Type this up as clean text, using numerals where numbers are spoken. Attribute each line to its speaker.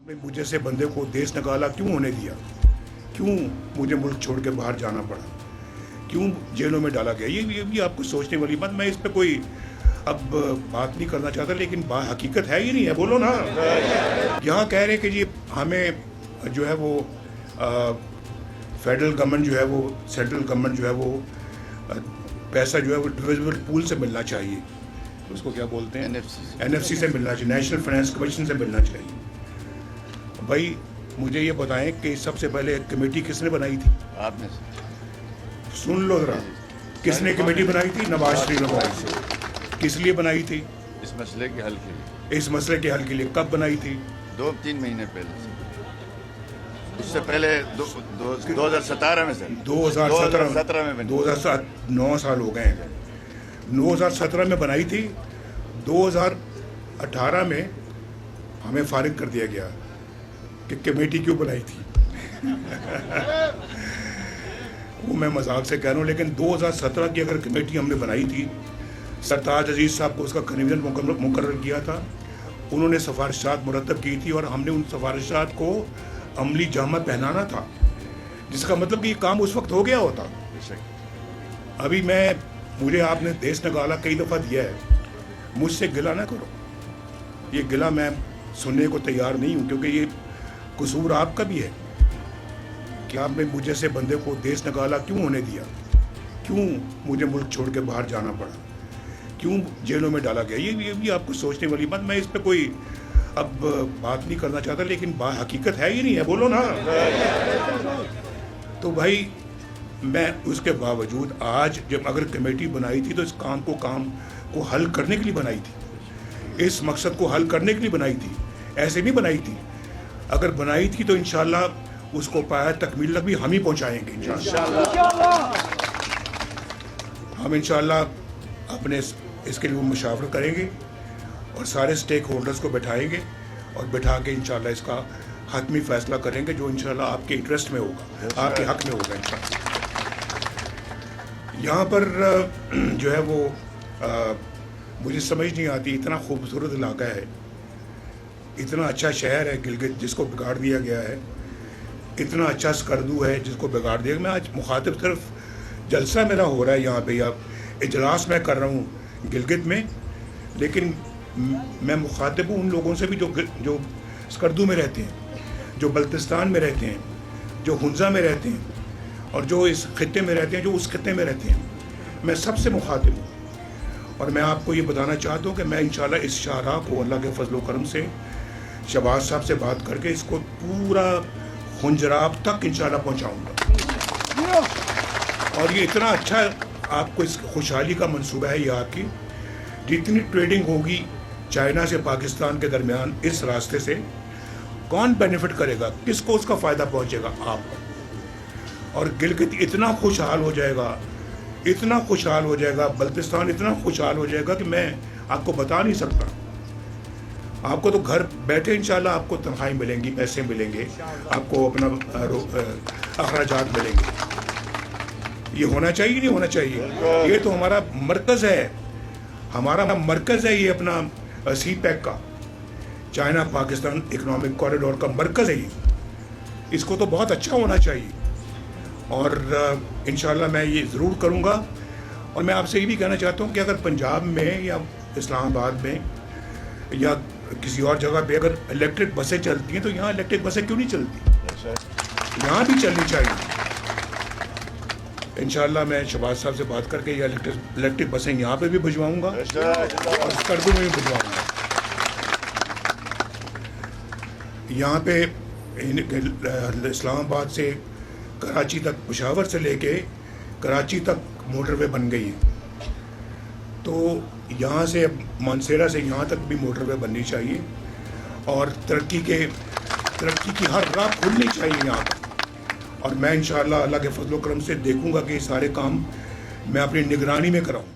Speaker 1: में मुझे से बंदे को देश निकाला क्यों होने दिया, क्यों मुझे मुल्क छोड़ के बाहर जाना पड़ा, क्यों जेलों में डाला गया, ये भी आपको सोचने वाली बात। मैं इस पर कोई अब बात नहीं करना चाहता, लेकिन हकीकत है ही नहीं है, बोलो ना। यहाँ कह रहे हैं कि जी हमें जो है वो फेडरल गवर्नमेंट जो है वो सेंट्रल गवर्नमेंट जो है वो पैसा जो है वो डिविजिबल पूल से मिलना चाहिए, उसको क्या बोलते हैं, एनएफसी से मिलना चाहिए, नेशनल फाइनेंस कमीशन से मिलना चाहिए। भाई मुझे ये बताएं कि सबसे पहले कमेटी किसने बनाई थी?
Speaker 2: आपने।
Speaker 1: सुन लो जरा, किसने कमेटी बनाई थी? नवाज शरीफ ने बनाई थी। किस लिए बनाई थी?
Speaker 2: इस मसले के हल के लिए।
Speaker 1: इस मसले के हल के लिए। कब बनाई थी?
Speaker 2: 2-3 महीने पहले से। उससे पहले 2017 में से
Speaker 1: 2017
Speaker 2: में बनी।
Speaker 1: 2007 9 साल हो गए हैं। 2017 में बनाई थी, 2018 में हमें फारिग कर दिया गया कि कमेटी क्यों बनाई थी। वो मैं मजाक से कह रहा हूँ, लेकिन 2017 की अगर कमेटी हमने बनाई थी, सरताज अजीज साहब को उसका कन्वीनर मुकर्रर किया था, उन्होंने सिफारिशात मुरतब की थी और हमने उन सिफारिशात को अमली जामा पहनाना था, जिसका मतलब कि ये काम उस वक्त हो गया होता। अभी मुझे आपने देश निकाला कई दफ़ा दिया है, मुझसे गिला ना करो, ये गिला मैं सुनने को तैयार नहीं हूँ, क्योंकि ये कसूर आपका भी है कि आपने मुझे से बंदे को देश निकाला क्यों होने दिया, क्यों मुझे मुल्क छोड़ के बाहर जाना पड़ा, क्यों जेलों में डाला गया, ये भी आपको सोचने वाली बात। मैं इस पर कोई अब बात नहीं करना चाहता, लेकिन हकीकत है ही नहीं है, बोलो ना। तो भाई मैं उसके बावजूद आज जब अगर कमेटी बनाई थी तो इस काम को हल करने के लिए बनाई थी, इस मकसद को हल करने के लिए बनाई थी, ऐसे नहीं बनाई थी। अगर बनाई थी तो इंशाल्लाह उसको पाया तकमील तक भी हम ही पहुंचाएंगे इंशाल्लाह। हम इंशाल्लाह अपने इसके लिए मुशावरा करेंगे और सारे स्टेक होल्डर्स को बैठाएंगे और बैठा के इंशाल्लाह इसका हतमी फैसला करेंगे, जो इंशाल्लाह आपके इंटरेस्ट में होगा, आपके हक में होगा इंशाल्लाह। यहाँ पर जो है वो मुझे समझ नहीं आती, इतना खूबसूरत इलाका है, इतना अच्छा शहर है गिलगित जिसको बिगाड़ दिया गया है, इतना अच्छा स्कर्दू है जिसको बिगाड़ दिया। मैं आज मुखातिब सिर्फ जलसा मेरा हो रहा है यहाँ पे, या इजलास मैं कर रहा हूँ गिलगित में, लेकिन मैं मुखातिब हूँ उन लोगों से भी जो स्कर्दू में रहते हैं, जो बल्तिस्तान में रहते हैं, जो हुंजा में रहते हैं, और जो इस खित्ते में रहते हैं, जो उस खित्ते में रहते हैं। मैं सबसे मुखातिब हूँ और मैं आपको ये बताना चाहता हूँ कि मैं इंशाल्लाह इस शाहराह को अल्लाह के फजल करम से शहबाज साहब से बात करके इसको पूरा खुंजराब तक इंशाल्लाह पहुँचाऊँगा। और ये इतना अच्छा आपको इस खुशहाली का मंसूबा है, ये आपकी जितनी ट्रेडिंग होगी चाइना से पाकिस्तान के दरमियान इस रास्ते से, कौन बेनिफिट करेगा, किसको उसका फ़ायदा पहुँचेगा? आपको। और गिलगित इतना खुशहाल हो जाएगा, इतना खुशहाल हो जाएगा, बल्तिस्तान इतना खुशहाल हो जाएगा कि मैं आपको बता नहीं सकता। आपको तो घर बैठे इंशाल्लाह आपको तनख्वाही मिलेंगी, पैसे मिलेंगे, आपको अपना अखराजात मिलेंगे। ये होना चाहिए नहीं होना चाहिए? ये तो हमारा मरकज़ है, हमारा मरकज़ है ये अपना सीपैक का, चाइना पाकिस्तान इकोनॉमिक कॉरिडोर का मरकज़ है ये, इसको तो बहुत अच्छा होना चाहिए। और इंशाल्लाह मैं ये ज़रूर करूँगा। और मैं आपसे ये भी कहना चाहता हूँ कि अगर पंजाब में या इस्लामाबाद में या किसी और जगह पे अगर इलेक्ट्रिक बसें चलती हैं तो यहाँ इलेक्ट्रिक बसें क्यों नहीं चलती? यहाँ भी चलनी चाहिए। इंशाल्लाह मैं शहबाज साहब से बात करके ये इलेक्ट्रिक बसें यहाँ पे भी भिजवाऊँगा और स्कर्दू में भी भिजवाऊँगा। यहाँ पे इस्लामाबाद से कराची तक, पेशावर से लेके कराची तक मोटरवे बन गई है, तो यहाँ से मानसेरा से यहाँ तक भी मोटरवे बननी चाहिए और तरक्की की हर राह खुलनी चाहिए यहाँ पर। और मैं इंशाअल्लाह अल्लाह के फजल करम से देखूँगा कि ये सारे काम मैं अपनी निगरानी में कराऊँ।